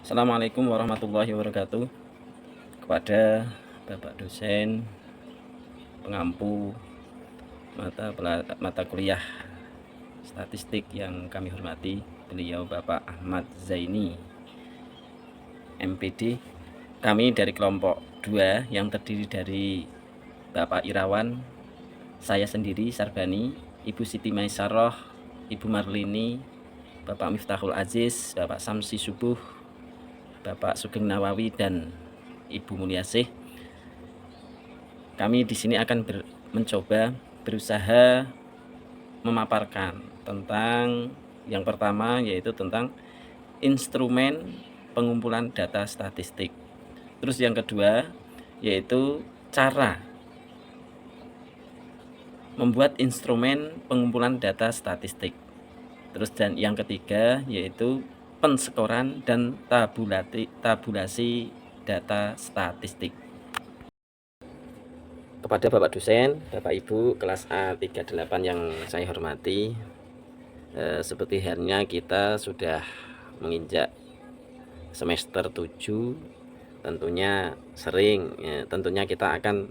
Assalamualaikum warahmatullahi wabarakatuh. Kepada Bapak dosen pengampu mata kuliah statistik yang kami hormati, beliau Bapak Ahmad Zaini MPD. Kami dari kelompok 2 yang terdiri dari Bapak Irawan, saya sendiri Sarbani, Ibu Siti Maisaroh, Ibu Marlini, Bapak Miftahul Aziz, Bapak Samsi Subuh, Bapak Sugeng Nawawi, dan Ibu Mulyasih. Kami di sini akan mencoba berusaha memaparkan tentang yang pertama, yaitu tentang instrumen pengumpulan data statistik. Terus yang kedua yaitu cara membuat instrumen pengumpulan data statistik. Terus dan yang ketiga yaitu penskoran dan tabulasi data statistik. Kepada Bapak dosen, Bapak Ibu kelas A38 yang saya hormati, seperti halnya kita sudah menginjak semester 7, tentunya tentunya kita akan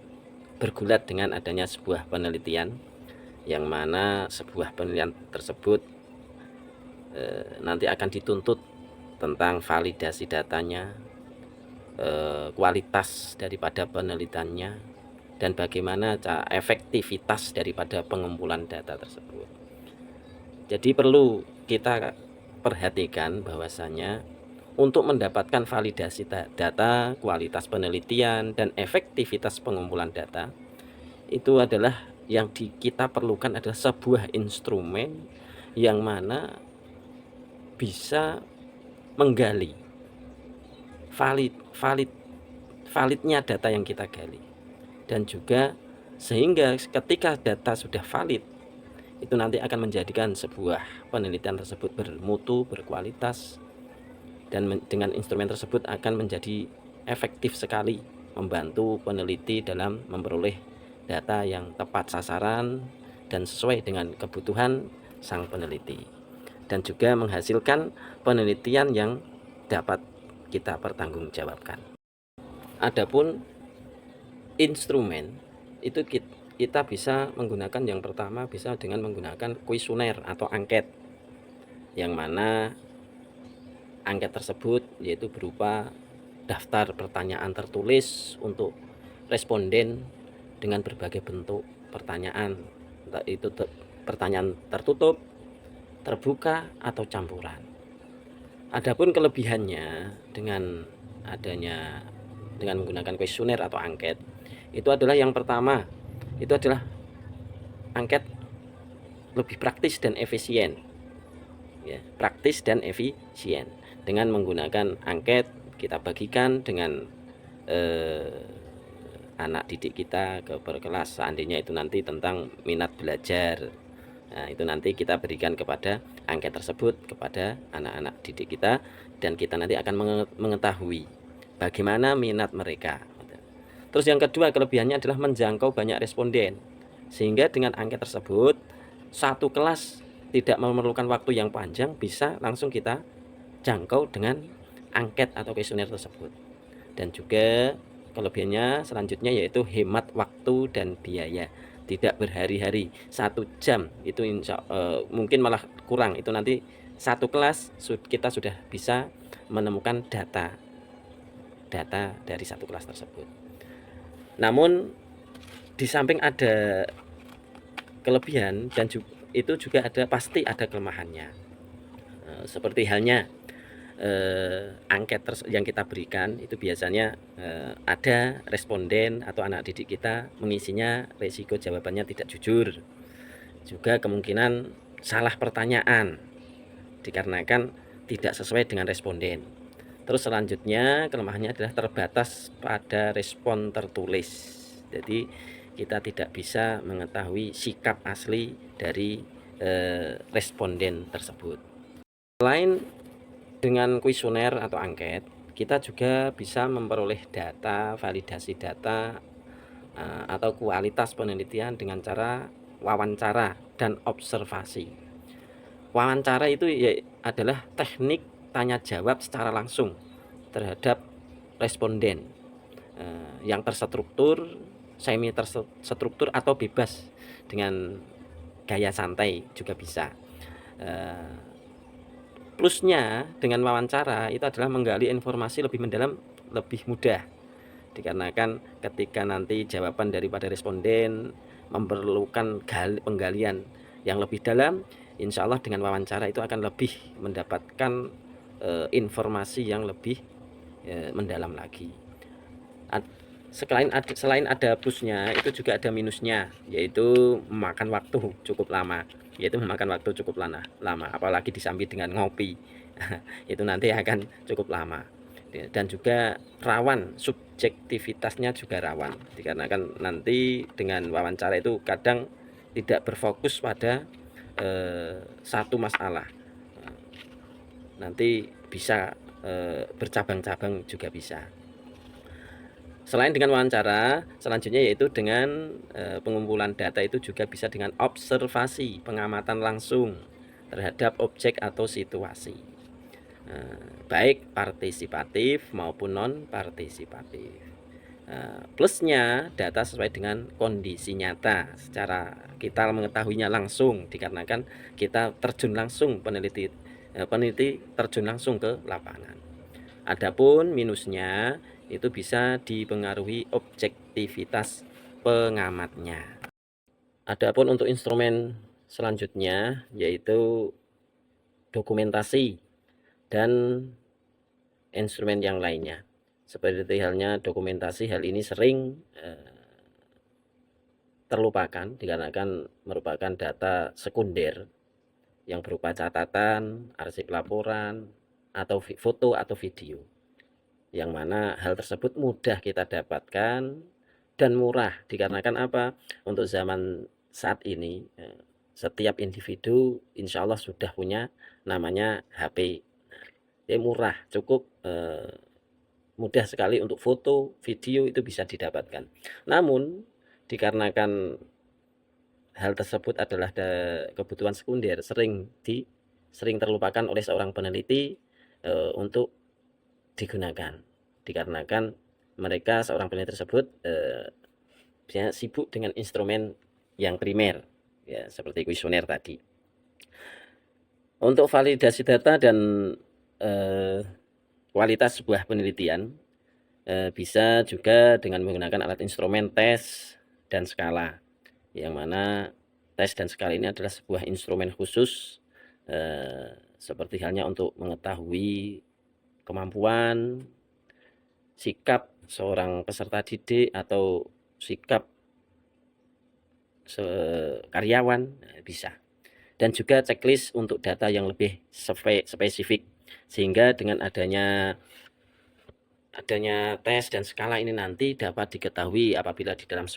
bergulat dengan adanya sebuah penelitian, yang mana sebuah penelitian tersebut nanti akan dituntut tentang validasi datanya, kualitas daripada penelitiannya, dan bagaimana efektivitas daripada pengumpulan data tersebut. Jadi perlu kita perhatikan bahwasanya untuk mendapatkan validasi data, kualitas penelitian, dan efektivitas pengumpulan data, itu adalah yang kita perlukan adalah sebuah instrumen yang mana bisa menggali validnya data yang kita gali, dan juga sehingga ketika data sudah valid, itu nanti akan menjadikan sebuah penelitian tersebut bermutu, berkualitas, dan dengan instrumen tersebut akan menjadi efektif sekali membantu peneliti dalam memperoleh data yang tepat sasaran dan sesuai dengan kebutuhan sang peneliti, dan juga menghasilkan penelitian yang dapat kita pertanggungjawabkan. Adapun instrumen itu kita bisa menggunakan, yang pertama bisa dengan menggunakan kuesioner atau angket, yang mana angket tersebut yaitu berupa daftar pertanyaan tertulis untuk responden dengan berbagai bentuk pertanyaan, entah itu pertanyaan tertutup, terbuka, atau campuran. Adapun kelebihannya dengan menggunakan kuesioner atau angket, itu adalah yang pertama, itu adalah angket lebih praktis dan efisien, ya, praktis dan efisien. Dengan menggunakan angket, kita bagikan dengan anak didik kita ke berkelas, seandainya itu nanti tentang minat belajar. Nah, itu nanti kita berikan kepada angket tersebut kepada anak-anak didik kita, dan kita nanti akan mengetahui bagaimana minat mereka. Terus yang kedua, kelebihannya adalah menjangkau banyak responden, sehingga dengan angket tersebut satu kelas tidak memerlukan waktu yang panjang, bisa langsung kita jangkau dengan angket atau kuesioner tersebut. Dan juga kelebihannya selanjutnya yaitu hemat waktu dan biaya, tidak berhari-hari, 1 jam itu mungkin malah kurang, itu nanti satu kelas kita sudah bisa menemukan data dari satu kelas tersebut. Namun di samping ada kelebihan, dan itu juga pasti ada kelemahannya. Seperti halnya angket yang kita berikan itu biasanya ada responden atau anak didik kita mengisinya, resiko jawabannya tidak jujur, juga kemungkinan salah pertanyaan dikarenakan tidak sesuai dengan responden. Terus selanjutnya kelemahannya adalah terbatas pada respon tertulis, jadi kita tidak bisa mengetahui sikap asli dari responden tersebut. Selain dengan kuesioner atau angket, kita juga bisa memperoleh data, validasi data atau kualitas penelitian dengan cara wawancara dan observasi. Wawancara itu ya adalah teknik tanya jawab secara langsung terhadap responden yang terstruktur, semi terstruktur atau bebas dengan gaya santai juga bisa. Plusnya dengan wawancara itu adalah menggali informasi lebih mendalam, lebih mudah, dikarenakan ketika nanti jawaban daripada responden memerlukan penggalian yang lebih dalam, insya Allah dengan wawancara itu akan lebih mendapatkan informasi yang lebih mendalam lagi. Selain ada plusnya, itu juga ada minusnya, yaitu memakan waktu cukup lama. Apalagi disambi dengan ngopi. Itu nanti akan cukup lama. Dan juga rawan, subjektivitasnya juga rawan, dikarenakan nanti dengan wawancara itu kadang tidak berfokus pada satu masalah. Nanti bisa bercabang-cabang juga bisa. Selain dengan wawancara, selanjutnya yaitu dengan pengumpulan data itu juga bisa dengan observasi, pengamatan langsung terhadap objek atau situasi, baik partisipatif maupun non partisipatif. Plusnya data sesuai dengan kondisi nyata, secara kita mengetahuinya langsung dikarenakan kita terjun langsung, peneliti terjun langsung ke lapangan. Adapun minusnya itu bisa dipengaruhi objektivitas pengamatnya. Adapun untuk instrumen selanjutnya yaitu dokumentasi dan instrumen yang lainnya. Seperti halnya dokumentasi, hal ini sering terlupakan dikarenakan merupakan data sekunder yang berupa catatan, arsip laporan, atau foto atau video, yang mana hal tersebut mudah kita dapatkan dan murah, dikarenakan apa? Untuk zaman saat ini setiap individu insya Allah sudah punya namanya HP. Jadi murah, cukup mudah sekali untuk foto, video itu bisa didapatkan. Namun dikarenakan hal tersebut adalah kebutuhan sekunder, sering terlupakan oleh seorang peneliti untuk digunakan, dikarenakan mereka seorang peneliti tersebut biasanya sibuk dengan instrumen yang primer, ya seperti kuesioner tadi. Untuk validasi data dan kualitas sebuah penelitian bisa juga dengan menggunakan alat instrumen tes dan skala, yang mana tes dan skala ini adalah sebuah instrumen khusus seperti halnya untuk mengetahui kemampuan, sikap seorang peserta didik atau sikap karyawan, bisa. Dan juga checklist untuk data yang lebih spesifik, sehingga dengan adanya tes dan skala ini nanti dapat diketahui apabila di dalam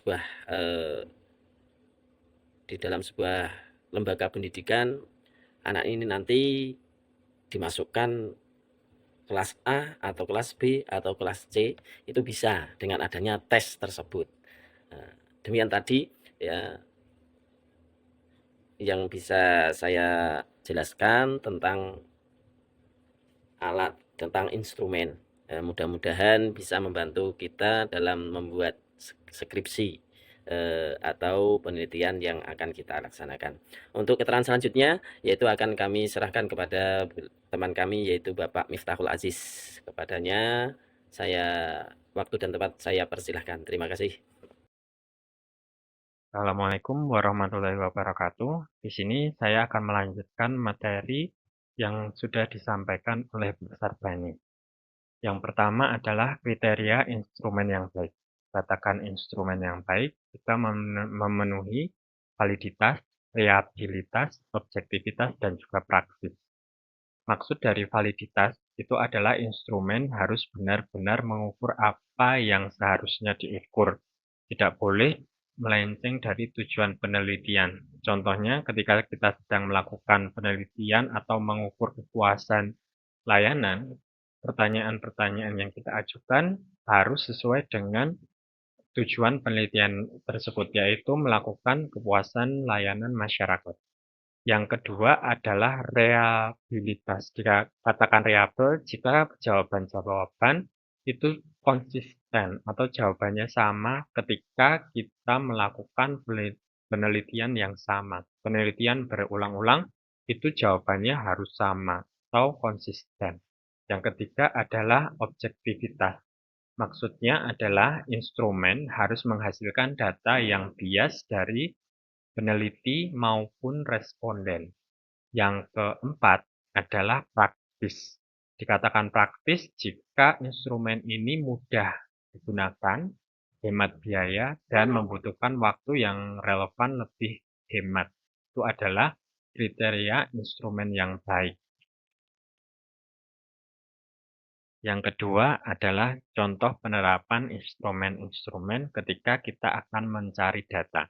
sebuah lembaga pendidikan anak ini nanti dimasukkan kelas A atau kelas B atau kelas C, itu bisa dengan adanya tes tersebut. Demikian tadi ya yang bisa saya jelaskan tentang alat, tentang instrumen. Mudah-mudahan bisa membantu kita dalam membuat skripsi atau penelitian yang akan kita laksanakan. Untuk keterangan selanjutnya yaitu akan kami serahkan kepada teman kami yaitu Bapak Miftahul Aziz. Kepadanya waktu dan tempat saya persilahkan. Terima kasih. Assalamualaikum warahmatullahi wabarakatuh. Di sini saya akan melanjutkan materi yang sudah disampaikan oleh Bu Sarbani. Yang pertama adalah kriteria instrumen yang baik. Katakan instrumen yang baik, kita memenuhi validitas, reliabilitas, objektivitas, dan juga praktis. Maksud dari validitas itu adalah instrumen harus benar-benar mengukur apa yang seharusnya diukur. Tidak boleh melenceng dari tujuan penelitian. Contohnya ketika kita sedang melakukan penelitian atau mengukur kepuasan layanan, pertanyaan-pertanyaan yang kita ajukan harus sesuai dengan tujuan penelitian tersebut, yaitu melakukan kepuasan layanan masyarakat. Yang kedua adalah reliabilitas. Jika katakan reliable, jika jawaban-jawaban itu konsisten atau jawabannya sama ketika kita melakukan penelitian yang sama. Penelitian berulang-ulang itu jawabannya harus sama atau konsisten. Yang ketiga adalah objektivitas. Maksudnya adalah instrumen harus menghasilkan data yang bias dari peneliti maupun responden. Yang keempat adalah praktis. Dikatakan praktis jika instrumen ini mudah digunakan, hemat biaya, dan membutuhkan waktu yang relevan lebih hemat. Itu adalah kriteria instrumen yang baik. Yang kedua adalah contoh penerapan instrumen-instrumen ketika kita akan mencari data.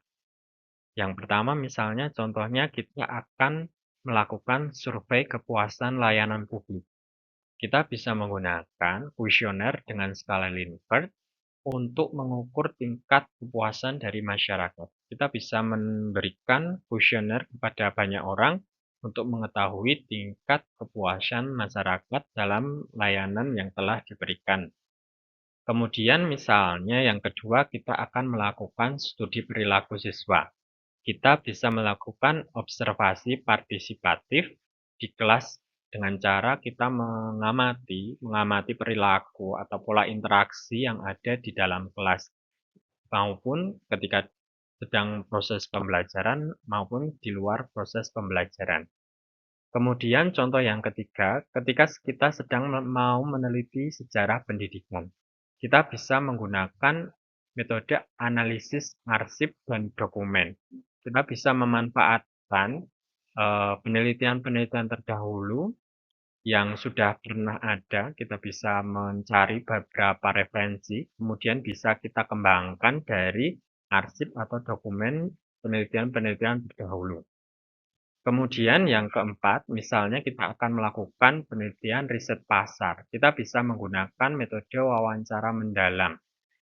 Yang pertama misalnya contohnya kita akan melakukan survei kepuasan layanan publik. Kita bisa menggunakan kuesioner dengan skala Likert untuk mengukur tingkat kepuasan dari masyarakat. Kita bisa memberikan kuesioner kepada banyak orang untuk mengetahui tingkat kepuasan masyarakat dalam layanan yang telah diberikan. Kemudian misalnya yang kedua kita akan melakukan studi perilaku siswa. Kita bisa melakukan observasi partisipatif di kelas dengan cara kita mengamati perilaku atau pola interaksi yang ada di dalam kelas, maupun ketika sedang proses pembelajaran maupun di luar proses pembelajaran. Kemudian contoh yang ketiga, ketika kita sedang mau meneliti sejarah pendidikan, kita bisa menggunakan metode analisis arsip dan dokumen. Kita bisa memanfaatkan penelitian-penelitian terdahulu yang sudah pernah ada, kita bisa mencari beberapa referensi, kemudian bisa kita kembangkan dari arsip atau dokumen penelitian-penelitian terdahulu. Kemudian yang keempat, misalnya kita akan melakukan penelitian riset pasar. Kita bisa menggunakan metode wawancara mendalam.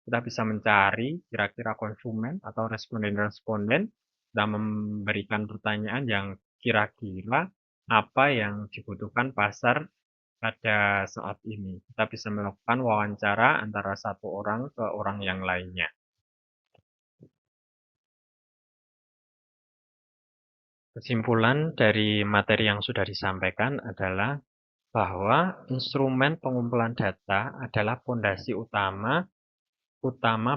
Kita bisa mencari kira-kira konsumen atau responden-responden dan memberikan pertanyaan yang kira-kira apa yang dibutuhkan pasar pada saat ini. Kita bisa melakukan wawancara antara satu orang ke orang yang lainnya. Kesimpulan dari materi yang sudah disampaikan adalah bahwa instrumen pengumpulan data adalah fondasi utama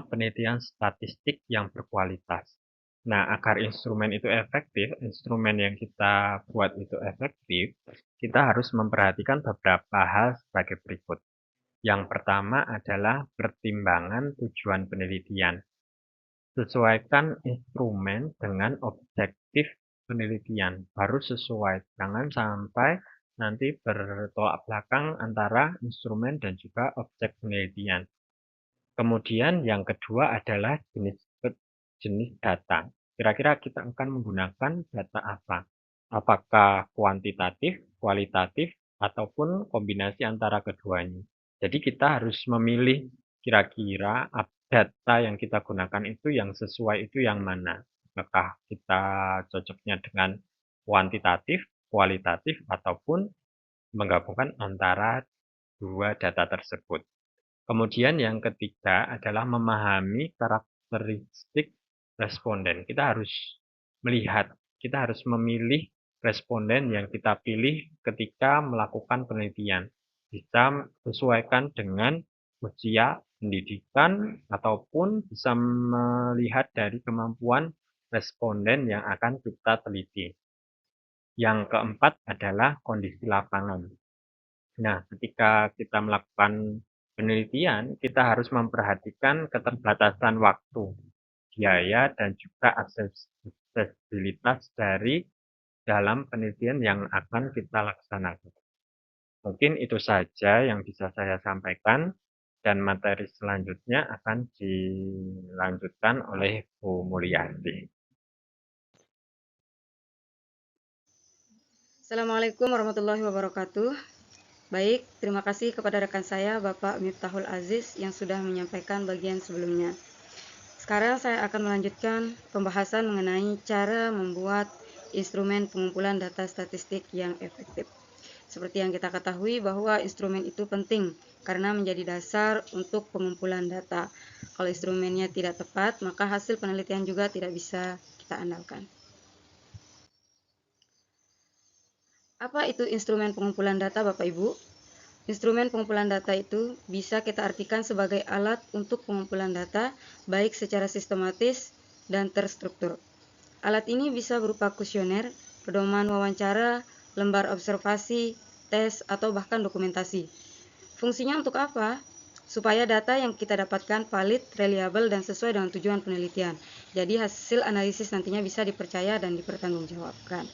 penelitian statistik yang berkualitas. Nah, agar instrumen itu efektif, instrumen yang kita buat itu efektif, kita harus memperhatikan beberapa hal sebagai berikut. Yang pertama adalah pertimbangan tujuan penelitian. Sesuaikan instrumen dengan objektif penelitian, harus sesuai. Jangan sampai nanti bertolak belakang antara instrumen dan juga objek penelitian. Kemudian yang kedua adalah jenis data. Kira-kira kita akan menggunakan data apa? Apakah kuantitatif, kualitatif, ataupun kombinasi antara keduanya. Jadi kita harus memilih kira-kira data yang kita gunakan itu yang sesuai itu yang mana. Apakah kita cocoknya dengan kuantitatif, kualitatif, ataupun menggabungkan antara dua data tersebut. Kemudian yang ketiga adalah memahami karakteristik responden. Kita harus melihat, kita harus memilih responden yang kita pilih ketika melakukan penelitian. Bisa sesuaikan dengan usia, pendidikan, ataupun bisa melihat dari kemampuan responden yang akan kita teliti. Yang keempat adalah kondisi lapangan. Nah, ketika kita melakukan penelitian, kita harus memperhatikan keterbatasan waktu, biaya, dan juga aksesibilitas dari dalam penelitian yang akan kita laksanakan. Mungkin itu saja yang bisa saya sampaikan, dan materi selanjutnya akan dilanjutkan oleh Bu Mulyati. Assalamualaikum warahmatullahi wabarakatuh. Baik, terima kasih kepada rekan saya Bapak Miftahul Aziz yang sudah menyampaikan bagian sebelumnya. Sekarang saya akan melanjutkan pembahasan mengenai cara membuat instrumen pengumpulan data statistik yang efektif. Seperti yang kita ketahui bahwa instrumen itu penting karena menjadi dasar untuk pengumpulan data. Kalau instrumennya tidak tepat, maka hasil penelitian juga tidak bisa kita andalkan. Apa itu instrumen pengumpulan data, Bapak Ibu? Instrumen pengumpulan data itu bisa kita artikan sebagai alat untuk pengumpulan data, baik secara sistematis dan terstruktur. Alat ini bisa berupa kuesioner, pedoman wawancara, lembar observasi, tes, atau bahkan dokumentasi. Fungsinya untuk apa? Supaya data yang kita dapatkan valid, reliable, dan sesuai dengan tujuan penelitian. Jadi hasil analisis nantinya bisa dipercaya dan dipertanggungjawabkan.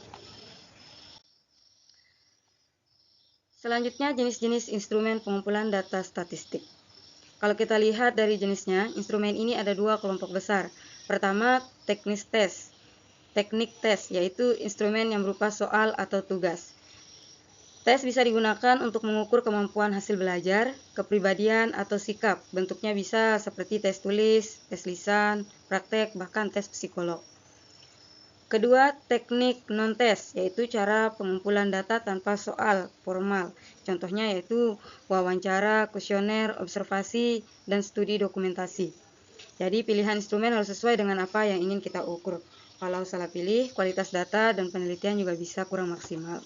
Selanjutnya, jenis-jenis instrumen pengumpulan data statistik. Kalau kita lihat dari jenisnya, instrumen ini ada dua kelompok besar. Pertama, teknik tes, yaitu instrumen yang berupa soal atau tugas. Tes bisa digunakan untuk mengukur kemampuan hasil belajar, kepribadian, atau sikap. Bentuknya bisa seperti tes tulis, tes lisan, praktek, bahkan tes psikolog. Kedua, teknik non-tes, yaitu cara pengumpulan data tanpa soal formal. Contohnya yaitu wawancara, kuesioner, observasi, dan studi dokumentasi. Jadi pilihan instrumen harus sesuai dengan apa yang ingin kita ukur. Kalau salah pilih, kualitas data dan penelitian juga bisa kurang maksimal.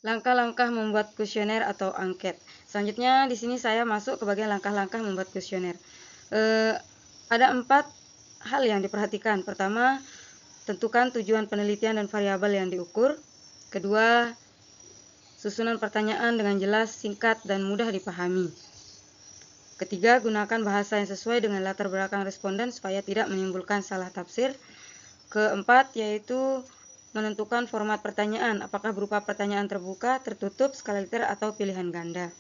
Langkah-langkah membuat kuesioner atau angket. Selanjutnya di sini saya masuk ke bagian langkah-langkah membuat kuesioner. Ada 4 hal yang diperhatikan. Pertama, tentukan tujuan penelitian dan variabel yang diukur. Kedua, susunan pertanyaan dengan jelas, singkat, dan mudah dipahami. Ketiga, gunakan bahasa yang sesuai dengan latar belakang responden supaya tidak menimbulkan salah tafsir. Keempat, yaitu menentukan format pertanyaan, apakah berupa pertanyaan terbuka, tertutup, skala liter, atau pilihan ganda.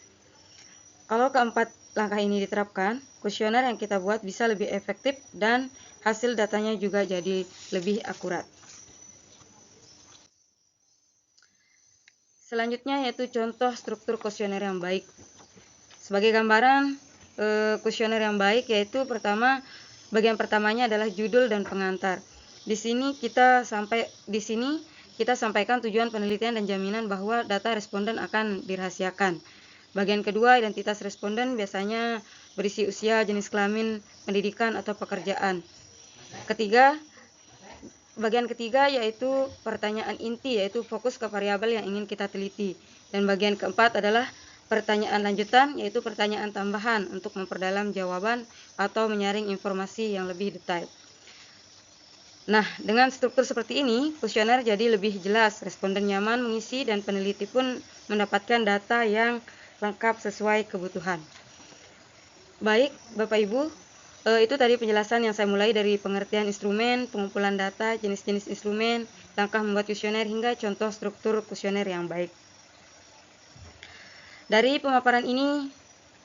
Kalau keempat langkah ini diterapkan, kuesioner yang kita buat bisa lebih efektif dan hasil datanya juga jadi lebih akurat. Selanjutnya yaitu contoh struktur kuesioner yang baik. Sebagai gambaran kuesioner yang baik yaitu bagian pertamanya adalah judul dan pengantar. Di sini kita sampaikan tujuan penelitian dan jaminan bahwa data responden akan dirahasiakan. Bagian kedua, identitas responden biasanya berisi usia, jenis kelamin, pendidikan, atau pekerjaan. Bagian ketiga yaitu pertanyaan inti, yaitu fokus ke variabel yang ingin kita teliti. Dan bagian keempat adalah pertanyaan lanjutan, yaitu pertanyaan tambahan untuk memperdalam jawaban atau menyaring informasi yang lebih detail. Nah, dengan struktur seperti ini, kuesioner jadi lebih jelas, responden nyaman mengisi, dan peneliti pun mendapatkan data yang lengkap sesuai kebutuhan. Baik, Bapak Ibu, itu tadi penjelasan yang saya mulai dari pengertian instrumen, pengumpulan data, jenis-jenis instrumen, langkah membuat kuesioner, hingga contoh struktur kuesioner yang baik. Dari pemaparan ini,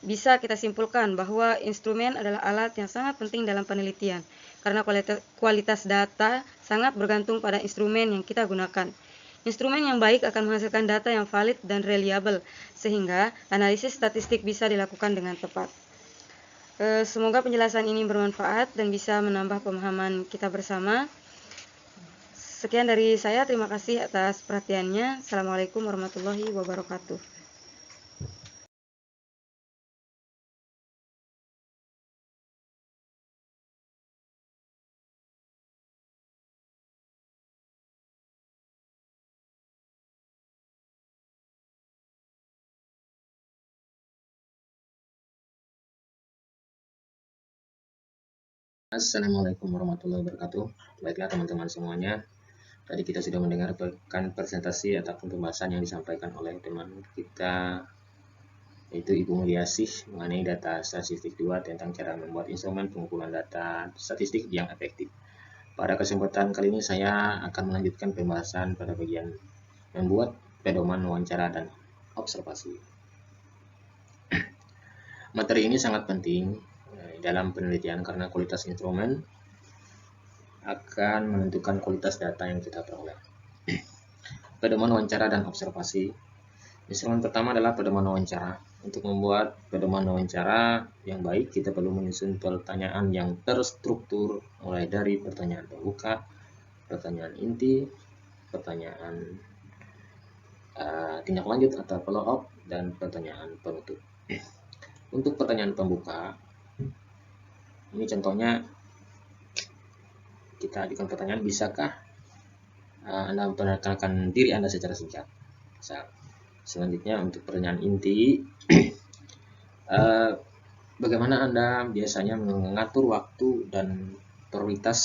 bisa kita simpulkan bahwa instrumen adalah alat yang sangat penting dalam penelitian, karena kualitas data sangat bergantung pada instrumen yang kita gunakan. Instrumen yang baik akan menghasilkan data yang valid dan reliable, sehingga analisis statistik bisa dilakukan dengan tepat. Semoga penjelasan ini bermanfaat dan bisa menambah pemahaman kita bersama. Sekian dari saya, terima kasih atas perhatiannya. Assalamualaikum warahmatullahi wabarakatuh. Assalamualaikum warahmatullahi wabarakatuh. Baiklah teman-teman semuanya, tadi kita sudah mendengarkan presentasi ataupun pembahasan yang disampaikan oleh teman kita, yaitu Ibu Mulyasih, mengenai data statistik 2 tentang cara membuat instrumen pengumpulan data statistik yang efektif. Pada kesempatan kali ini saya akan melanjutkan pembahasan pada bagian membuat pedoman wawancara dan observasi. Materi ini sangat penting dalam penelitian karena kualitas instrumen akan menentukan kualitas data yang kita peroleh. Pedoman wawancara dan observasi. Instrumen pertama adalah pedoman wawancara. Untuk membuat pedoman wawancara yang baik, kita perlu menyusun pertanyaan yang terstruktur, mulai dari pertanyaan terbuka, pertanyaan inti, pertanyaan tindak lanjut atau follow up, dan pertanyaan penutup. Untuk pertanyaan pembuka, ini contohnya kita ajukan pertanyaan, bisakah Anda memperkenalkan diri Anda secara singkat? Selanjutnya untuk pertanyaan inti, bagaimana Anda biasanya mengatur waktu dan prioritas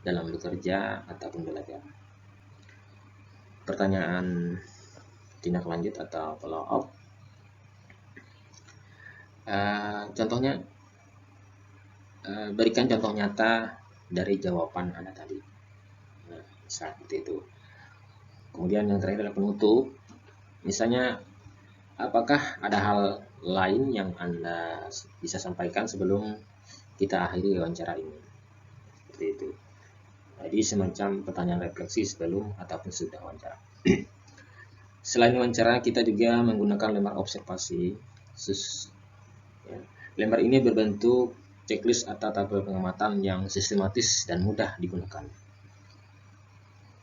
dalam bekerja ataupun belajar? Pertanyaan tindak lanjut atau follow up, contohnya berikan contoh nyata dari jawaban Anda tadi. Nah, seperti itu. Kemudian yang terakhir adalah penutup. Misalnya, apakah ada hal lain yang Anda bisa sampaikan sebelum kita akhiri wawancara ini? Seperti itu. Jadi semacam pertanyaan refleksi sebelum ataupun sudah wawancara. Selain wawancara, kita juga menggunakan lembar observasi. Lembar ini berbentuk checklist atau tabel pengamatan yang sistematis dan mudah digunakan,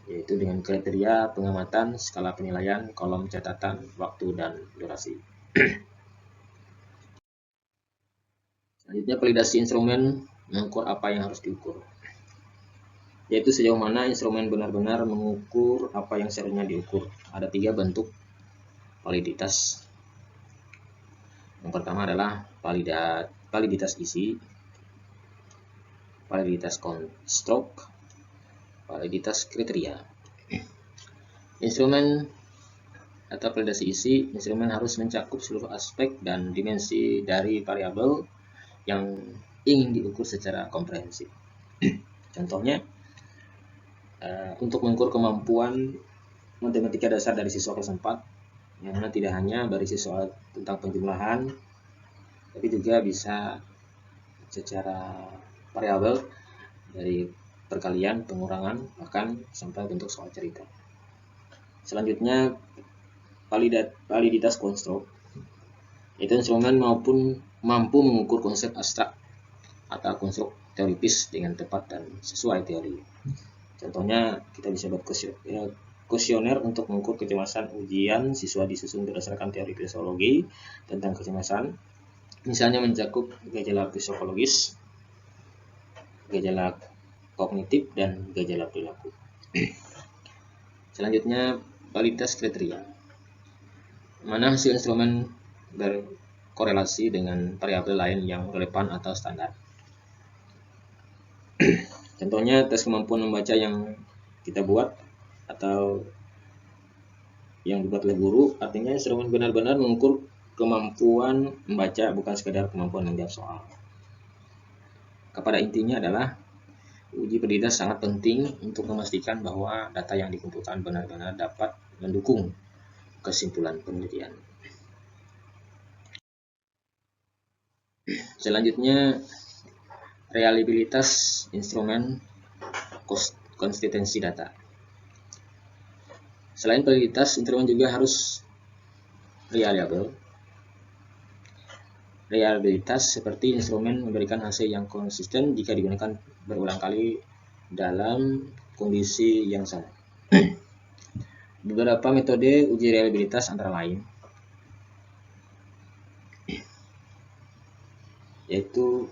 yaitu dengan kriteria pengamatan, skala penilaian, kolom catatan, waktu, dan durasi. Selanjutnya, validasi instrumen mengukur apa yang harus diukur, yaitu sejauh mana instrumen benar-benar mengukur apa yang seharusnya diukur. Ada 3 bentuk validitas. Yang pertama adalah validitas isi, validitas konstruk, validitas kriteria. Instrumen atau validasi isi, instrumen harus mencakup seluruh aspek dan dimensi dari variabel yang ingin diukur secara komprehensif. Contohnya, untuk mengukur kemampuan matematika dasar dari siswa kelas 4, yang mana tidak hanya berisi soal tentang penjumlahan, tapi juga bisa secara variabel dari perkalian, pengurangan, bahkan sampai bentuk soal cerita. Selanjutnya, validitas konstruk, yaitu instrumen mampu mengukur konsep abstrak atau konstruk teoritis dengan tepat dan sesuai teori. Contohnya, kita bisa buat kuesioner untuk mengukur kecemasan ujian siswa disusun berdasarkan teori psikologi tentang kecemasan. Misalnya mencakup gejala psikologis, gejala kognitif, dan gejala perilaku. Selanjutnya, validitas kriteria, mana hasil instrumen berkorelasi dengan variabel lain yang relevan atau standar. Contohnya, tes kemampuan membaca yang kita buat atau yang dibuat oleh guru, artinya instrumen benar-benar mengukur kemampuan membaca, bukan sekedar kemampuan menjawab soal. Kepada intinya adalah, uji validitas sangat penting untuk memastikan bahwa data yang dikumpulkan benar-benar dapat mendukung kesimpulan penelitian. Selanjutnya, reliabilitas instrumen konsistensi data. Selain validitas, instrumen juga harus reliable. Reliabilitas seperti instrumen memberikan hasil yang konsisten jika digunakan berulang kali dalam kondisi yang sama. Beberapa metode uji reliabilitas antara lain, yaitu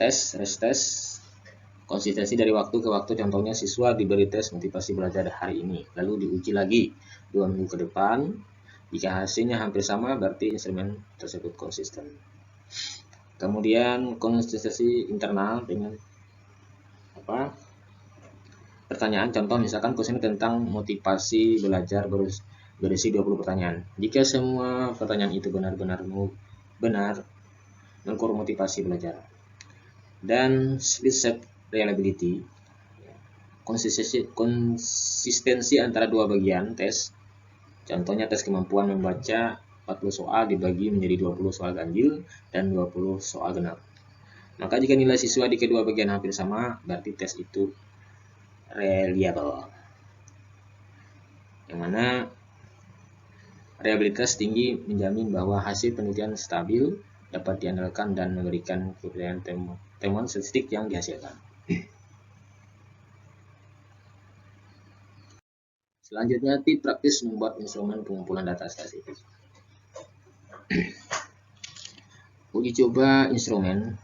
rest test, konsistensi dari waktu ke waktu. Contohnya, siswa diberi tes motivasi belajar hari ini, lalu diuji lagi 2 minggu ke depan. Jika hasilnya hampir sama, berarti instrumen tersebut konsisten. Kemudian, konsistensi internal dengan pertanyaan. Contoh, misalkan kuesioner tentang motivasi belajar berisi 20 pertanyaan. Jika semua pertanyaan itu benar-benar mengukur motivasi belajar. Dan split set reliability, konsistensi antara 2 bagian tes. Contohnya, tes kemampuan membaca 40 soal dibagi menjadi 20 soal ganjil dan 20 soal genap. Maka jika nilai siswa di kedua bagian hampir sama, berarti tes itu reliable. Yang mana reliabilitas tinggi menjamin bahwa hasil penelitian stabil, dapat diandalkan, dan memberikan kepercayaan temuan statistik yang dihasilkan. Selanjutnya, tips praktis membuat instrumen pengumpulan data statistik. Uji coba instrumen.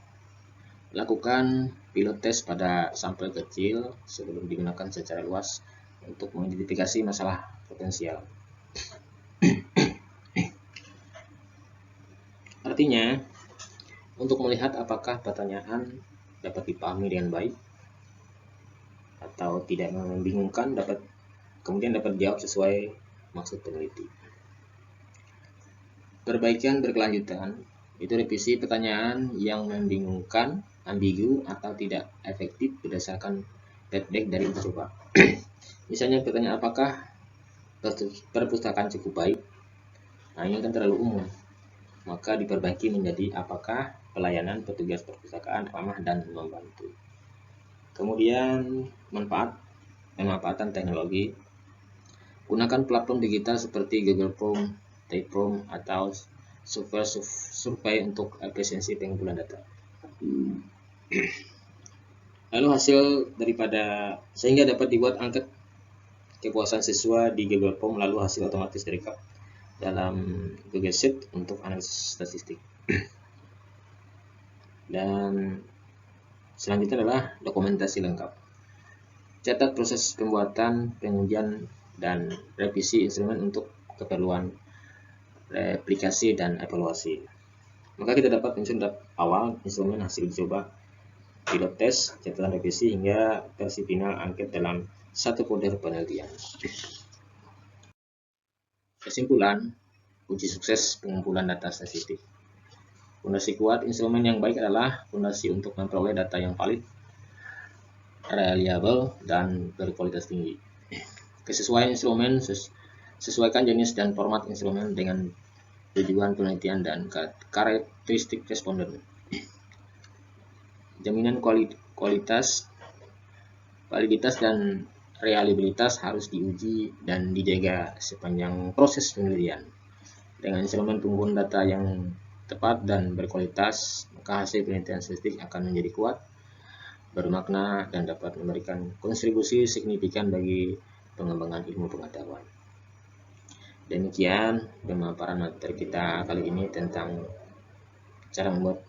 Lakukan pilot test pada sampel kecil sebelum digunakan secara luas untuk mengidentifikasi masalah potensial. Artinya, untuk melihat apakah pertanyaan dapat dipahami dengan baik atau tidak membingungkan, kemudian dapat dijawab sesuai maksud peneliti. Perbaikan berkelanjutan itu revisi pertanyaan yang membingungkan, ambigu, atau tidak efektif berdasarkan feedback dari uji coba. Misalnya pertanyaan apakah perpustakaan cukup baik? Nah, ini kan terlalu umum. Maka diperbaiki menjadi apakah pelayanan petugas perpustakaan ramah dan membantu. Kemudian pemanfaatan teknologi. Gunakan platform digital seperti Google Form, Typeform, atau software survei untuk efisiensi pengumpulan data. Lalu hasil sehingga dapat dibuat angket kepuasan siswa di Google Form, lalu hasil otomatis direkap dalam Google Sheet untuk analisis statistik. Dan selanjutnya adalah dokumentasi lengkap. Catat proses pembuatan, pengujian, dan revisi instrumen untuk keperluan replikasi dan evaluasi. Maka kita dapat menyusun draft awal instrumen, hasil coba, pilot test, catatan revisi, hingga versi final angket dalam satu folder penelitian. Kesimpulan, kunci sukses pengumpulan data statistik. Fondasi kuat instrumen yang baik adalah fondasi untuk memperoleh data yang valid, reliable, dan berkualitas tinggi. Kesesuaian instrumen, sesuaikan jenis dan format instrumen dengan tujuan penelitian dan karakteristik responden. Jaminan kualitas, validitas, dan reliabilitas harus diuji dan dijaga sepanjang proses penelitian. Dengan instrumen pengumpulan data yang tepat dan berkualitas, maka hasil penelitian statistik akan menjadi kuat, bermakna, dan dapat memberikan kontribusi signifikan bagi pengembangan ilmu pengetahuan. Demikian pemaparan materi kita kali ini tentang cara membuat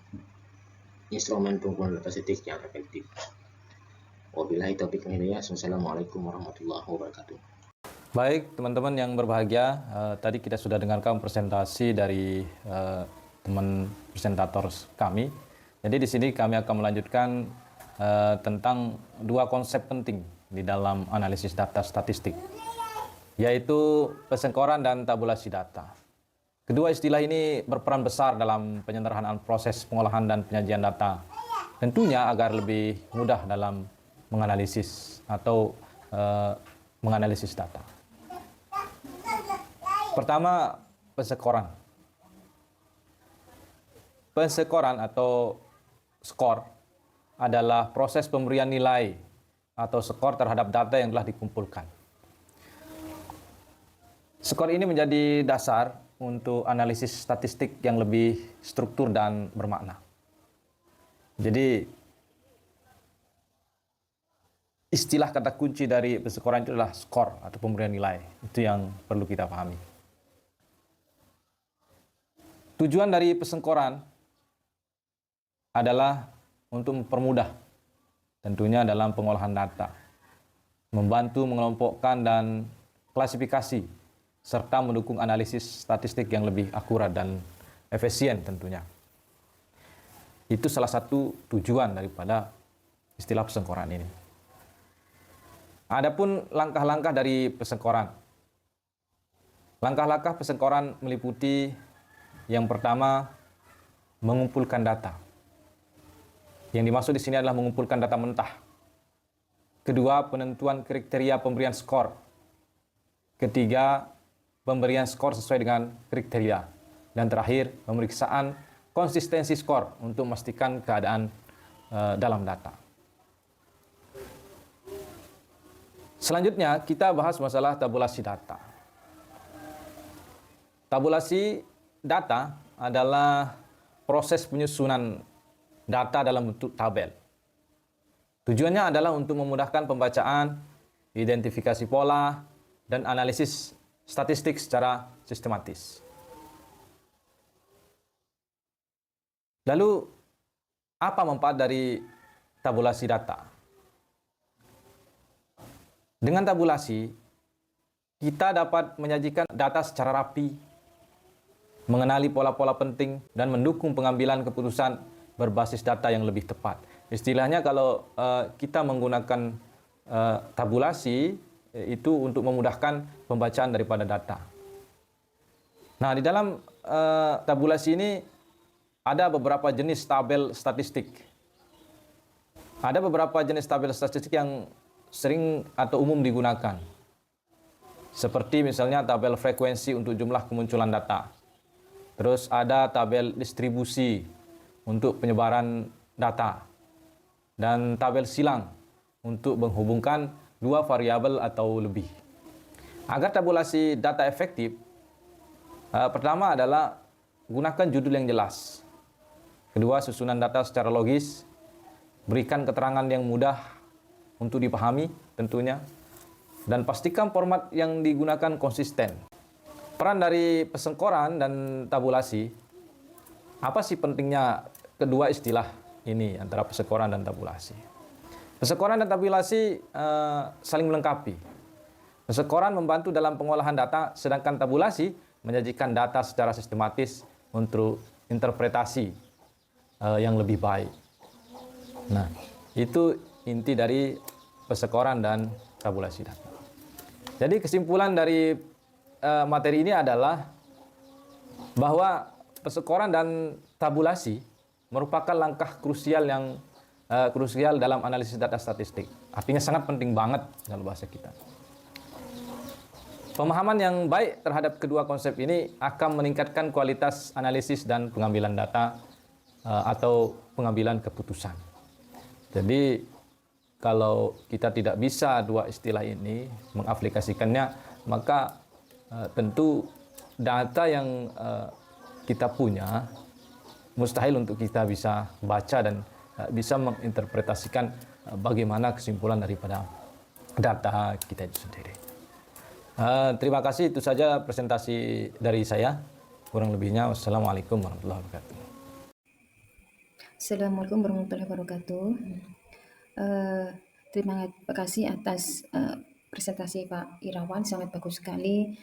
instrumen pengumpulan data statistik yang efektif. Wabillahi taufiq wal hidayah. Assalamualaikum warahmatullahi wabarakatuh. Baik, teman-teman yang berbahagia, tadi kita sudah dengarkan presentasi dari teman presentator kami. Jadi di sini kami akan melanjutkan tentang dua konsep penting di dalam analisis data statistik, yaitu persengkoran dan tabulasi data. Kedua istilah ini berperan besar dalam penyederhanaan proses pengolahan dan penyajian data, tentunya agar lebih mudah dalam menganalisis atau menganalisis data. Pertama, persengkoran. Persengkoran atau skor adalah proses pemberian nilai atau skor terhadap data yang telah dikumpulkan. Skor ini menjadi dasar untuk analisis statistik yang lebih struktur dan bermakna. Jadi, istilah kata kunci dari persengkoran itu adalah skor atau pemberian nilai. Itu yang perlu kita pahami. Tujuan dari persengkoran adalah untuk mempermudah tentunya dalam pengolahan data, membantu mengelompokkan dan klasifikasi, serta mendukung analisis statistik yang lebih akurat dan efisien tentunya. Itu salah satu tujuan daripada istilah persengkoran ini. Adapun langkah-langkah dari persengkoran. Langkah-langkah persengkoran meliputi yang pertama, mengumpulkan data. Yang dimaksud di sini adalah mengumpulkan data mentah. Kedua, penentuan kriteria pemberian skor. Ketiga, pemberian skor sesuai dengan kriteria. Dan terakhir, pemeriksaan konsistensi skor untuk memastikan keadaan dalam data. Selanjutnya, kita bahas masalah tabulasi data. Tabulasi data adalah proses penyusunan data dalam bentuk tabel. Tujuannya adalah untuk memudahkan pembacaan, identifikasi pola, dan analisis statistik secara sistematis. Lalu, apa manfaat dari tabulasi data? Dengan tabulasi, kita dapat menyajikan data secara rapi, mengenali pola-pola penting, dan mendukung pengambilan keputusan berbasis data yang lebih tepat. Istilahnya kalau kita menggunakan tabulasi, itu untuk memudahkan pembacaan daripada data. Nah, di dalam tabulasi ini ada beberapa jenis tabel statistik. Ada beberapa jenis tabel statistik yang sering atau umum digunakan. Seperti misalnya tabel frekuensi untuk jumlah kemunculan data. Terus ada tabel distribusi untuk penyebaran data. Dan tabel silang untuk menghubungkan dua variabel atau lebih. Agar tabulasi data efektif, pertama adalah gunakan judul yang jelas. Kedua, susunan data secara logis, berikan keterangan yang mudah untuk dipahami tentunya, dan pastikan format yang digunakan konsisten. Peran dari persengkoran dan tabulasi, apa sih pentingnya kedua istilah ini antara persengkoran dan tabulasi? Persengkoran dan tabulasi saling melengkapi. Persengkoran membantu dalam pengolahan data, sedangkan tabulasi menyajikan data secara sistematis untuk interpretasi yang lebih baik. Nah, itu inti dari persengkoran dan tabulasi data. Jadi kesimpulan dari materi ini adalah bahwa persengkoran dan tabulasi merupakan langkah krusial yang krusial dalam analisis data statistik. Artinya sangat penting banget dalam bahasa kita. Pemahaman yang baik terhadap kedua konsep ini akan meningkatkan kualitas analisis dan pengambilan data atau pengambilan keputusan. Jadi kalau kita tidak bisa dua istilah ini mengaplikasikannya, maka tentu data yang kita punya mustahil untuk kita bisa baca dan bisa menginterpretasikan bagaimana kesimpulan daripada data kita itu sendiri. Terima kasih, itu saja presentasi dari saya. Kurang lebihnya, wassalamualaikum warahmatullahi wabarakatuh. Assalamualaikum warahmatullahi wabarakatuh. Terima kasih atas presentasi Pak Irawan, sangat bagus sekali.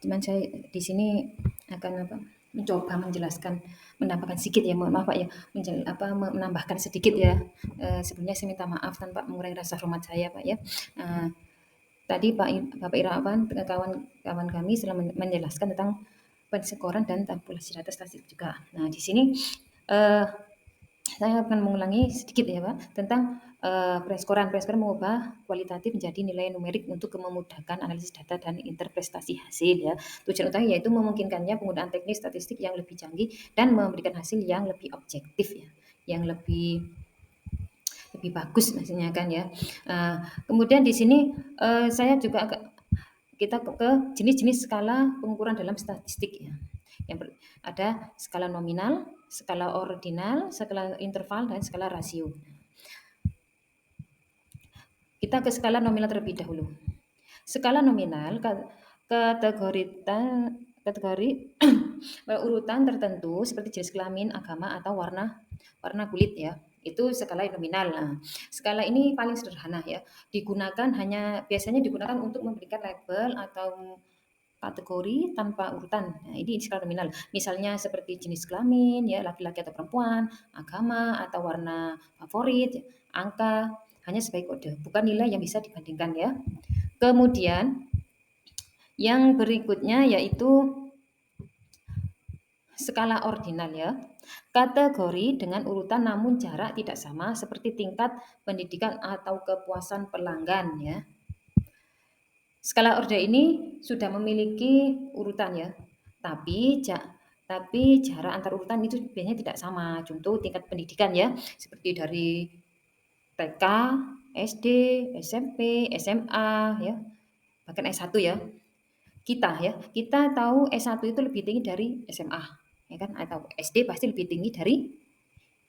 Cuman saya di sini akan mencoba menjelaskan, menambahkan sedikit ya, mohon maaf Pak ya, menambahkan sedikit ya. Sebelumnya saya minta maaf tanpa mengurangi rasa hormat saya Pak ya. Tadi Bapak Irawan, kawan kami sudah menjelaskan tentang persengkoran dan tabulasi data statistik juga. Nah di sini saya akan mengulangi sedikit ya Pak tentang persengkoran. Persengkoran mengubah kualitatif menjadi nilai numerik untuk memudahkan analisis data dan interpretasi hasil ya. Tujuan utamanya yaitu memungkinkannya penggunaan teknik statistik yang lebih canggih dan memberikan hasil yang lebih objektif ya, yang lebih bagus maksudnya kan ya. Kemudian di sini saya juga kita ke jenis-jenis skala pengukuran dalam statistik ya. Ada skala nominal, skala ordinal, skala interval, dan skala rasio. Kita ke skala nominal terlebih dahulu. Skala nominal kategori urutan tertentu seperti jenis kelamin, agama, atau warna kulit ya. Itu skala nominal. Nah, skala ini paling sederhana ya. Biasanya digunakan untuk memberikan label atau kategori tanpa urutan. Nah, ini skala nominal. Misalnya seperti jenis kelamin ya, laki-laki atau perempuan, agama atau warna favorit, angka, hanya sebagai kode, bukan nilai yang bisa dibandingkan ya. Kemudian yang berikutnya yaitu skala ordinal ya. Kategori dengan urutan namun jarak tidak sama seperti tingkat pendidikan atau kepuasan pelanggan ya. Skala ordinal ini sudah memiliki urutan ya. Tapi jarak antar urutan itu biasanya tidak sama. Contoh tingkat pendidikan ya, seperti dari TK, SD, SMP, SMA ya, bahkan S1 ya. Kita tahu S1 itu lebih tinggi dari SMA, ya kan? Atau SD pasti lebih tinggi dari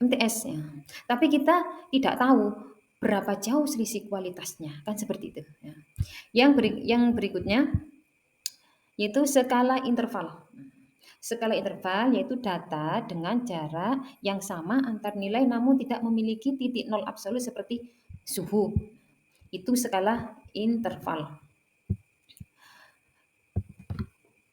MTS ya. Tapi kita tidak tahu berapa jauh selisih kualitasnya, kan seperti itu ya. Yang berikutnya yaitu skala interval. Skala interval yaitu data dengan jarak yang sama antar nilai namun tidak memiliki titik nol absolut seperti suhu. Itu skala interval.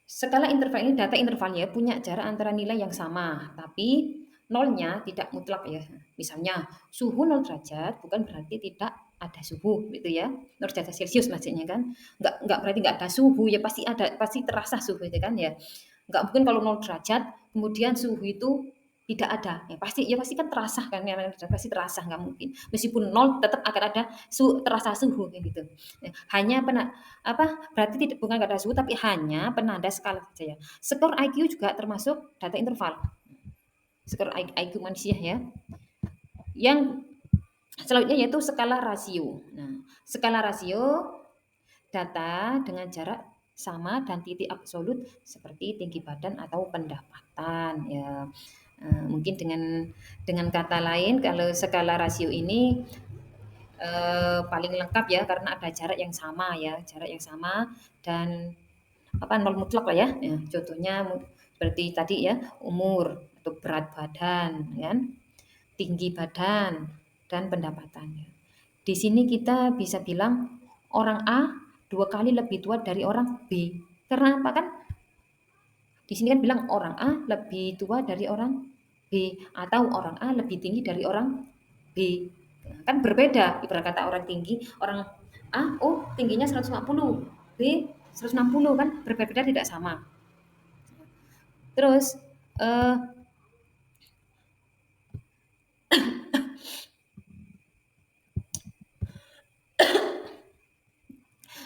Skala interval ini data intervalnya punya jarak antara nilai yang sama, tapi nolnya tidak mutlak ya. Misalnya suhu 0 derajat bukan berarti tidak ada suhu gitu ya. 0 derajat Celcius maksudnya kan. Enggak berarti enggak ada suhu ya, pasti ada, pasti terasa suhu itu kan ya. Enggak mungkin kalau 0 derajat kemudian suhu itu tidak ada. Ya pasti kan terasa kan, yang pasti terasa, nggak mungkin. Meskipun 0 tetap akan ada terasa suhu kayak gitu. Hanya berarti tidak, bukan nggak ada suhu tapi hanya penanda skala saja ya. Skor IQ juga termasuk data interval. Skor IQ manusia ya. Yang selanjutnya yaitu skala rasio. Nah, skala rasio data dengan jarak sama dan titik absolut seperti tinggi badan atau pendapatan ya. Mungkin dengan kata lain kalau skala rasio ini paling lengkap ya karena ada jarak yang sama ya, jarak yang sama dan nol mutlak lah ya. Contohnya seperti tadi ya, umur atau berat badan kan, tinggi badan dan pendapatan. Di sini kita bisa bilang orang A 2 kali lebih tua dari orang B. Karena apa kan? Di sini kan bilang orang A lebih tua dari orang B atau orang A lebih tinggi dari orang B. Kan berbeda, ibarat kata orang tinggi, orang A tingginya 150, B 160 kan berbeda, tidak sama. Terus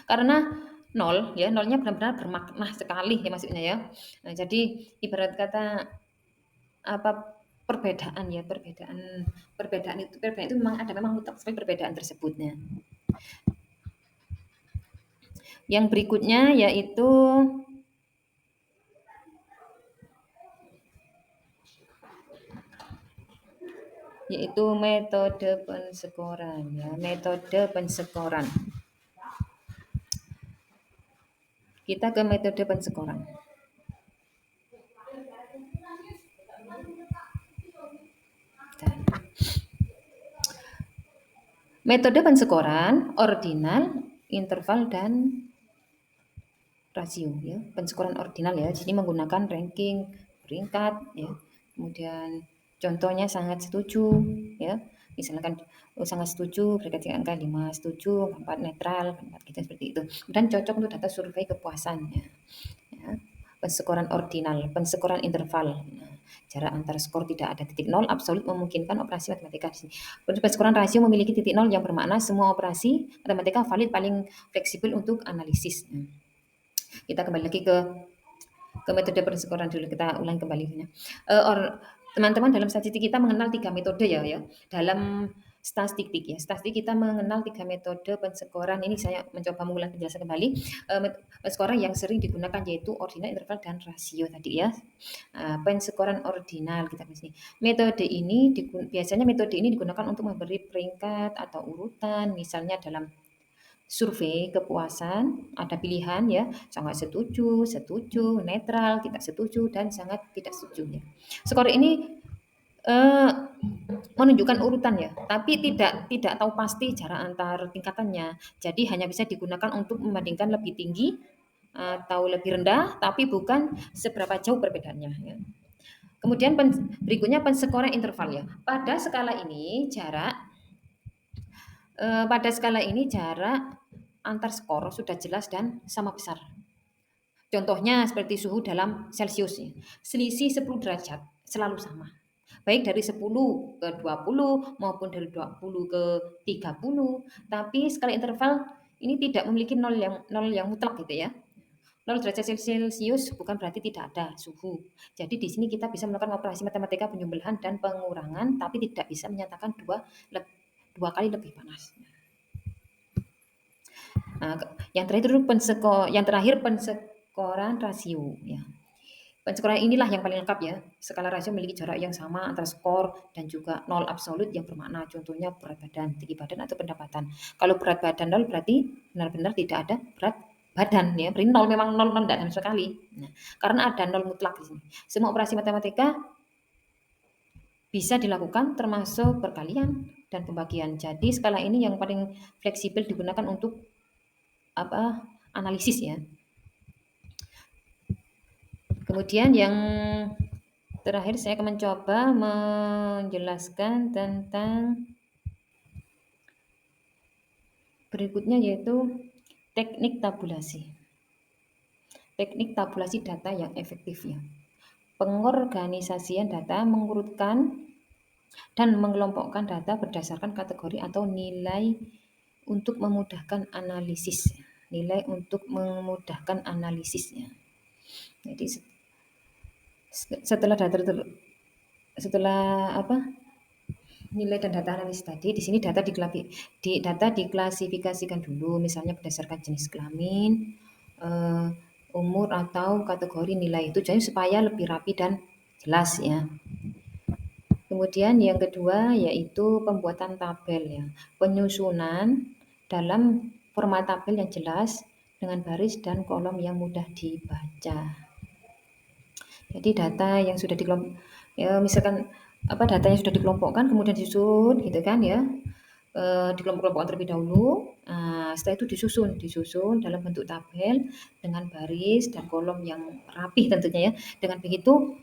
karena nolnya benar-benar bermakna sekali ya maksudnya ya. Nah, jadi ibarat kata perbedaan itu memang mutlak sekali perbedaan tersebutnya. Yang berikutnya yaitu metode pensekoran ya, metode pensekoran. Kita ke metode pensekoran. Metode pensekoran ordinal, interval dan rasio ya. Pensekoran ordinal ya, jadi menggunakan ranking peringkat ya. Kemudian contohnya sangat setuju ya. Misalkan sangat setuju berarti angka 5, setuju 4 netral, 4 gitu seperti itu. Dan cocok untuk data survei kepuasan ya. Pensekoran ordinal, pensekoran interval. Nah, jarak antar skor tidak ada titik nol absolut memungkinkan operasi matematika di sini. Pensekoran rasio memiliki titik nol yang bermakna semua operasi matematika valid paling fleksibel untuk analisis. Nah, kita kembali lagi ke metode pensekoran dulu, kita ulang kembali. Teman-teman, dalam statistik kita mengenal 3 metode ya. Dalam statistik ya, statistik kita mengenal 3 metode pensekoran. Ini saya mencoba mengulang penjelasan kembali. Pensekoran yang sering digunakan yaitu ordinal, interval dan rasio tadi ya. Pensekoran ordinal kita di sini. Biasanya metode ini digunakan untuk memberi peringkat atau urutan, misalnya dalam survei kepuasan ada pilihan ya, sangat setuju, netral, tidak setuju dan sangat tidak setuju ya. Skor ini menunjukkan urutan ya, tapi tidak tahu pasti jarak antar tingkatannya. Jadi hanya bisa digunakan untuk membandingkan lebih tinggi atau lebih rendah, tapi bukan seberapa jauh perbedaannya ya. Kemudian berikutnya pensekoran interval ya. Pada skala ini jarak antar skor sudah jelas dan sama besar. Contohnya seperti suhu dalam Celcius. Selisih 10 derajat selalu sama. Baik dari 10 ke 20 maupun dari 20 ke 30. Tapi skala interval ini tidak memiliki nol yang mutlak gitu ya. 0 derajat Celcius bukan berarti tidak ada suhu. Jadi di sini kita bisa melakukan operasi matematika penjumlahan dan pengurangan, tapi tidak bisa menyatakan dua kali lebih panas. Yang terakhir pensekoran rasio ya. Pencekuran inilah yang paling lengkap ya. Skala rasio memiliki jarak yang sama antara skor dan juga nol absolut yang bermakna. Contohnya berat badan, tinggi badan atau pendapatan. Kalau berat badan nol berarti benar-benar tidak ada berat badan ya. Berarti nol, memang nol tidak sama sekali. Nah, karena ada nol mutlak di sini. Semua operasi matematika bisa dilakukan termasuk perkalian dan pembagian. Jadi skala ini yang paling fleksibel digunakan untuk analisis ya. Kemudian yang terakhir saya akan mencoba menjelaskan tentang berikutnya, yaitu teknik tabulasi. Teknik tabulasi data yang efektif ya. Pengorganisasian data mengurutkan dan mengelompokkan data berdasarkan kategori atau nilai untuk memudahkan analisis. Nilai untuk memudahkan analisisnya. Jadi setelah nilai dan data analisis tadi, di sini data diklasifikasikan dulu, misalnya berdasarkan jenis kelamin, umur atau kategori nilai itu, jadi supaya lebih rapi dan jelas ya. Kemudian yang kedua yaitu pembuatan tabel ya, penyusunan dalam format tabel yang jelas dengan baris dan kolom yang mudah dibaca. Jadi data yang sudah misalkan data yang sudah dikelompokkan kemudian disusun gitu kan ya, dikelompok-kelompokkan terlebih dahulu. Setelah itu disusun dalam bentuk tabel dengan baris dan kolom yang rapih tentunya ya. Dengan begitu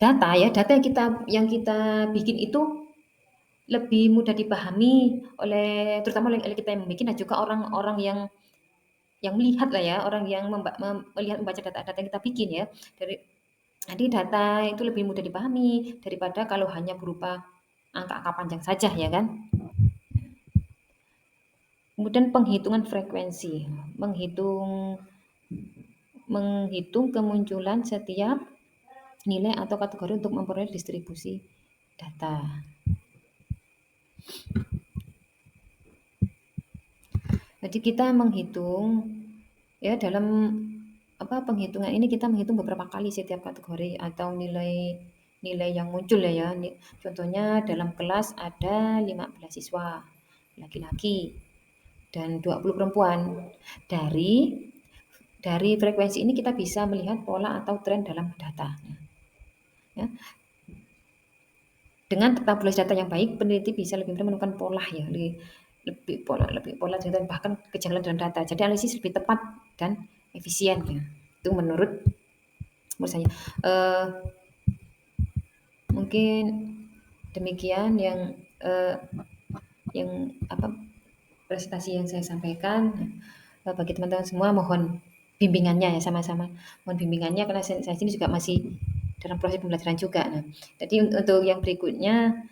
data yang kita bikin itu lebih mudah dipahami terutama oleh kita yang membuat dan juga orang-orang yang melihat lah ya, orang yang melihat membaca data yang kita bikin ya. Jadi data itu lebih mudah dipahami daripada kalau hanya berupa angka-angka panjang saja ya kan. Kemudian penghitungan frekuensi, menghitung kemunculan setiap nilai atau kategori untuk memperoleh distribusi data. Jadi kita menghitung ya, dalam penghitungan ini kita menghitung beberapa kali setiap kategori atau nilai yang muncul ya. Contohnya dalam kelas ada 15 siswa laki-laki dan 20 perempuan. Dari frekuensi ini kita bisa melihat pola atau tren dalam data. Ya. Dengan tabulasi data yang baik, peneliti bisa lebih mudah menemukan pola ya, lebih pola dan bahkan kejanggalan dalam data. Jadi analisis lebih tepat dan efisien ya. Itu menurut saya. Mungkin demikian yang presentasi yang saya sampaikan. Bagi teman-teman semua mohon bimbingannya ya, sama-sama mohon bimbingannya karena saya sini juga masih dalam proses pembelajaran juga. Nah, jadi untuk yang berikutnya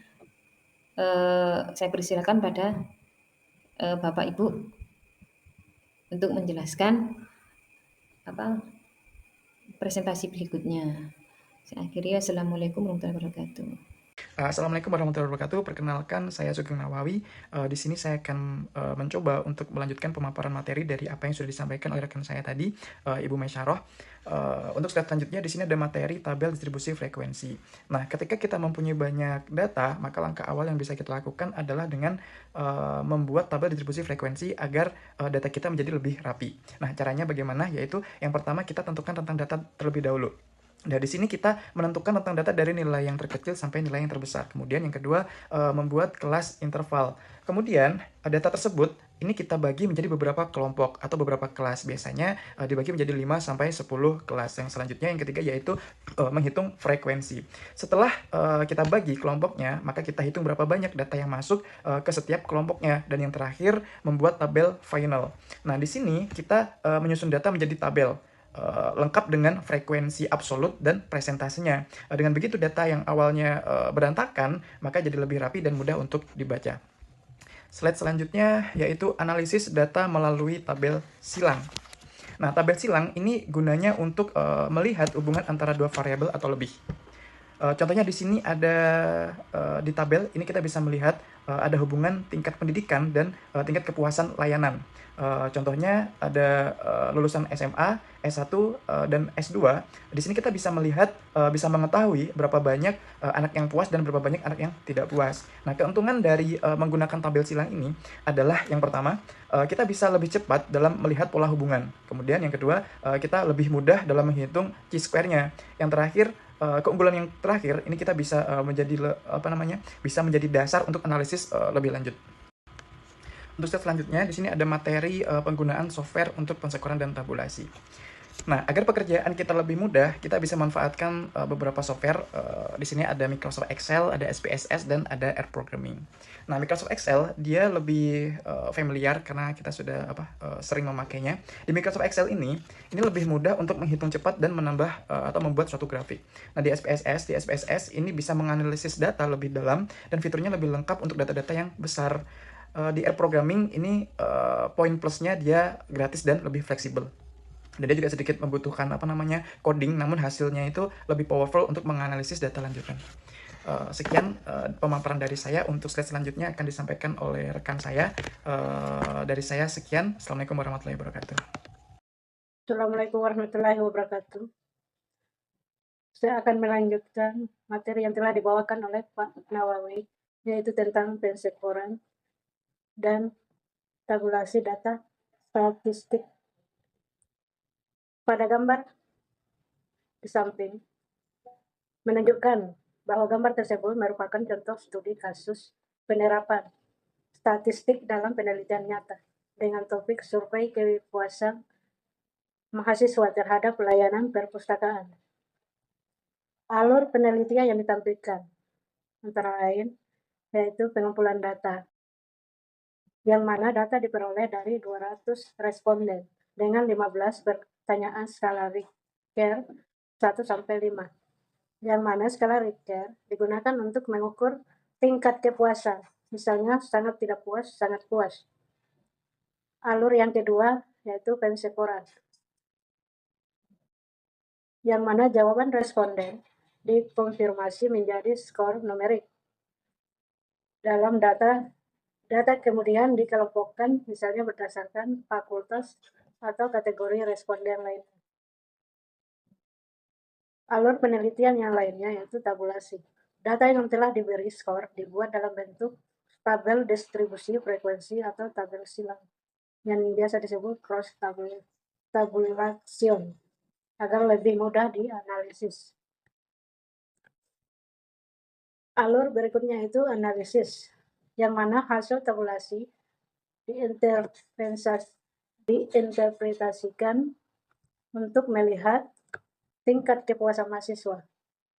saya persilakan pada Bapak Ibu untuk menjelaskan presentasi berikutnya. Saya akhiri. Assalamualaikum warahmatullahi wabarakatuh. Assalamualaikum warahmatullahi wabarakatuh. Perkenalkan, saya Sugeng Nawawi. Di sini saya akan mencoba untuk melanjutkan pemaparan materi dari apa yang sudah disampaikan oleh rekan saya tadi, Ibu Mesyarah. Untuk slide selanjutnya di sini ada materi tabel distribusi frekuensi. Nah, ketika kita mempunyai banyak data, maka langkah awal yang bisa kita lakukan adalah dengan membuat tabel distribusi frekuensi agar data kita menjadi lebih rapi. Nah, caranya bagaimana? Yaitu yang pertama kita tentukan tentang data terlebih dahulu. Nah, di sini kita menentukan tentang data dari nilai yang terkecil sampai nilai yang terbesar. Kemudian yang kedua, membuat kelas interval. Kemudian, data tersebut ini kita bagi menjadi beberapa kelompok atau beberapa kelas. Biasanya dibagi menjadi 5 sampai 10 kelas. Yang selanjutnya, yang ketiga, yaitu menghitung frekuensi. Setelah kita bagi kelompoknya, maka kita hitung berapa banyak data yang masuk ke setiap kelompoknya. Dan yang terakhir, membuat tabel final. Nah, di sini kita menyusun data menjadi tabel. Lengkap dengan frekuensi absolut dan presentasinya. Dengan begitu data yang awalnya berantakan, maka jadi lebih rapi dan mudah untuk dibaca. Slide selanjutnya yaitu analisis data melalui tabel silang. Nah, tabel silang ini gunanya untuk melihat hubungan antara dua variabel atau lebih. Contohnya di sini ada di tabel ini kita bisa melihat ada hubungan tingkat pendidikan dan tingkat kepuasan layanan. Contohnya ada lulusan SMA, S1, dan S2. Di sini kita bisa melihat, bisa mengetahui berapa banyak anak yang puas dan berapa banyak anak yang tidak puas. Nah, keuntungan dari menggunakan tabel silang ini adalah yang pertama, kita bisa lebih cepat dalam melihat pola hubungan. Kemudian yang kedua, kita lebih mudah dalam menghitung chi-square-nya. Yang terakhir, keunggulan yang terakhir ini kita bisa bisa menjadi dasar untuk analisis lebih lanjut. Untuk step selanjutnya, di sini ada materi penggunaan software untuk pensyukuran dan tabulasi. Nah, agar pekerjaan kita lebih mudah, kita bisa manfaatkan beberapa software. Di sini ada Microsoft Excel, ada SPSS, dan ada R Programming. Nah, Microsoft Excel dia lebih familiar karena kita sudah sering memakainya. Di Microsoft Excel ini lebih mudah untuk menghitung cepat dan menambah atau membuat suatu grafik. Nah, di SPSS ini bisa menganalisis data lebih dalam dan fiturnya lebih lengkap untuk data-data yang besar. Di R Programming ini poin plusnya dia gratis dan lebih fleksibel. Dan dia juga sedikit membutuhkan coding, namun hasilnya itu lebih powerful untuk menganalisis data lanjutan. Sekian pemaparan dari saya. Untuk slide selanjutnya akan disampaikan oleh rekan saya. Dari saya sekian. Assalamualaikum warahmatullahi wabarakatuh. Assalamualaikum warahmatullahi wabarakatuh. Saya akan melanjutkan materi yang telah dibawakan oleh Pak Nawawi, yaitu tentang pensyukuran dan tabulasi data statistik. Pada gambar di samping menunjukkan bahwa gambar tersebut merupakan contoh studi kasus penerapan statistik dalam penelitian nyata dengan topik survei kepuasan mahasiswa terhadap pelayanan perpustakaan. Alur penelitian yang ditampilkan antara lain yaitu pengumpulan data, yang mana data diperoleh dari 200 responden dengan 15 pertanyaan skala Richter 1-5, yang mana skala Richter digunakan untuk mengukur tingkat kepuasan, misalnya sangat tidak puas, sangat puas. Alur yang kedua yaitu pensyukuran, yang mana jawaban responden dikonfirmasi menjadi skor numerik. Dalam data kemudian dikelompokkan misalnya berdasarkan fakultas atau kategori responden lainnya. Alur penelitian yang lainnya yaitu tabulasi. Data yang telah diberi skor dibuat dalam bentuk tabel distribusi frekuensi atau tabel silang, yang biasa disebut cross tabulation, agar lebih mudah dianalisis. Alur berikutnya itu analisis, yang mana hasil tabulasi diinterpretasikan untuk melihat tingkat kepuasan mahasiswa.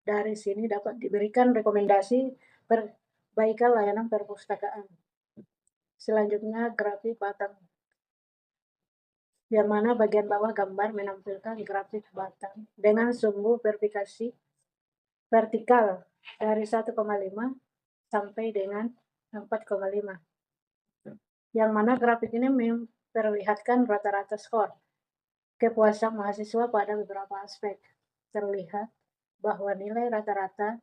Dari sini dapat diberikan rekomendasi perbaikan layanan perpustakaan. Selanjutnya grafik batang, yang mana bagian bawah gambar menampilkan grafik batang dengan sumbu verifikasi vertikal dari 1,5 sampai dengan 4,5. Yang mana grafik ini memperlihatkan rata-rata skor kepuasan mahasiswa pada beberapa aspek. Terlihat bahwa nilai rata-rata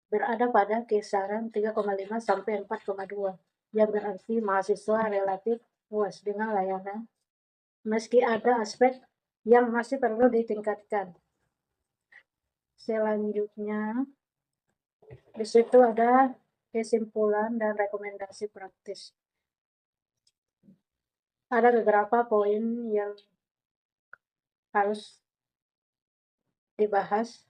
berada pada kisaran 3,5 sampai 4,2, yang berarti mahasiswa relatif puas dengan layanan, meski ada aspek yang masih perlu ditingkatkan. Selanjutnya, di situ ada kesimpulan dan rekomendasi praktis. Ada beberapa poin yang harus dibahas,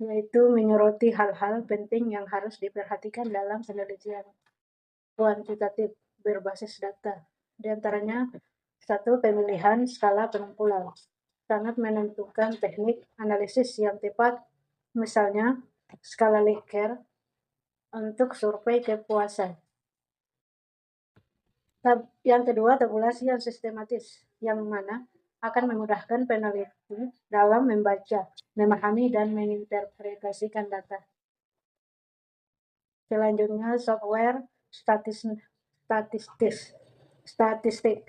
yaitu menyoroti hal-hal penting yang harus diperhatikan dalam penelitian kuantitatif berbasis data. Di antaranya, 1. Pemilihan skala pengumpulan sangat menentukan teknik analisis yang tepat, misalnya skala Likert untuk survei kepuasan. Yang kedua, tabulasi yang sistematis, yang mana akan memudahkan peneliti dalam membaca, memahami, dan menginterpretasikan data. Selanjutnya, software statistik,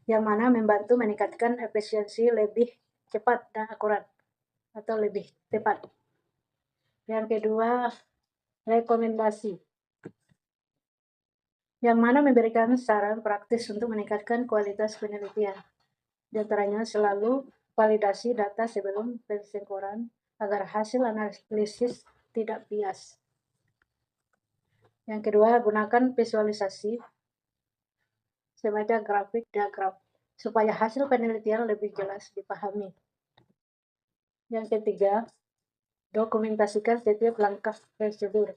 yang mana membantu meningkatkan efisiensi lebih cepat dan akurat. atau lebih tepat. Yang kedua, rekomendasi, yang mana memberikan saran praktis untuk meningkatkan kualitas penelitian. Di antaranya selalu validasi data sebelum persenggolan agar hasil analisis tidak bias. Yang kedua, gunakan visualisasi semacam grafik diagram supaya hasil penelitian lebih jelas dipahami. Yang ketiga, dokumentasikan setiap langkah prosedur.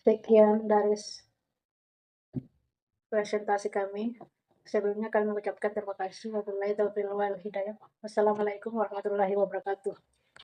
Sekian dari presentasi kami. Sebelumnya kami mengucapkan terima kasih. Wassalamualaikum warahmatullahi wabarakatuh.